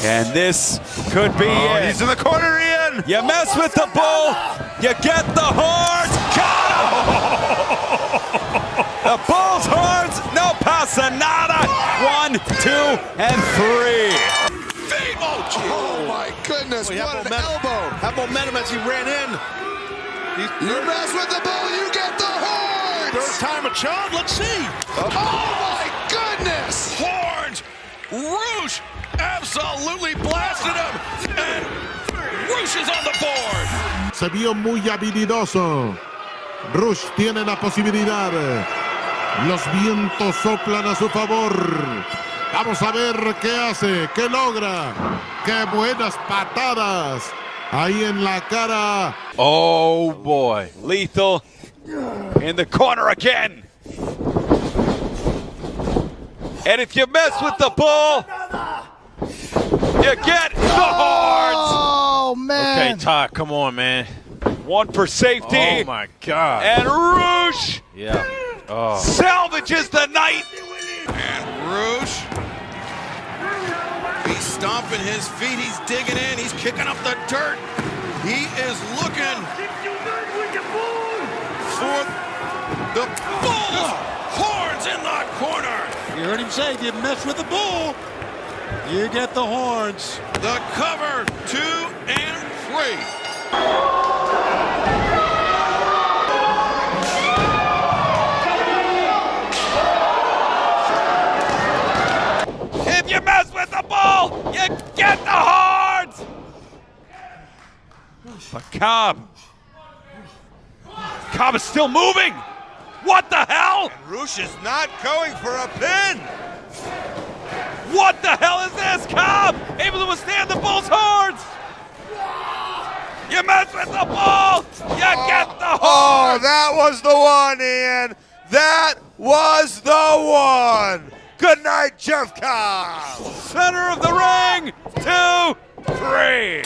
And this could be it. He's in the corner, Ian. You mess with the bull, you get the horns. Got him! The bull's horns, no pasa nada. 1, 2, and 3. Oh my goodness, what an elbow. Have momentum as he ran in. You mess with the bull, you get the horns. Third time a charm, let's see. Oh my goodness. Horns! Roosh absolutely blasted him, and Roosh is on the board. Se vio muy habilidoso. Rush tiene la posibilidad. Los vientos soplan a su favor. Vamos a ver qué hace, qué logra. Qué buenas patadas. Ahí en la cara. Oh boy, lethal in the corner again. And if you mess with the bull, you get the horns. Oh, man. Okay, Todd, come on, man. 1 for safety. Oh, my God. And Roosh Yeah. Oh. salvages the night. And Roosh, he's stomping his feet, he's digging in, he's kicking up the dirt. He is looking for the bull's horns in the corner. You heard him say, if you mess with the bull, you get the horns. The cover, 2 and 3. If you mess with the bull, you get the horns. But Cobb is still moving. What the hell? Roosh is not going for a pin. What the hell is this? Cobb able to withstand the bull's horns. You mess with the bull, you get the Oh, horns. that was the one, Ian. That was the one. Good night, Jeff Cobb. Center of the ring, 2, 3.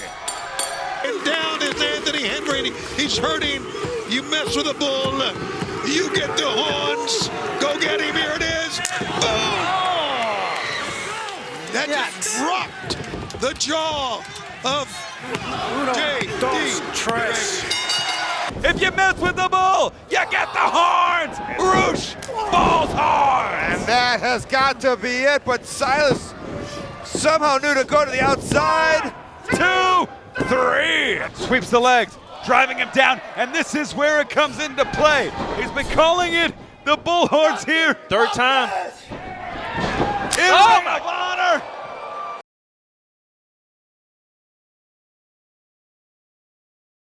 And down is Anthony Henry. He's hurting. You mess with the bull, you get the horns. Go get him. Here it is. Boom! That just dropped the jaw of J.D. If you mess with the bull, you get the horns. Roosh, bull's horns. And that has got to be it, but Silas somehow knew to go to the outside. 2, 3. Sweeps the legs, driving him down, and this is where it comes into play. He's been calling it the bull horns here. Third time. Oh my God.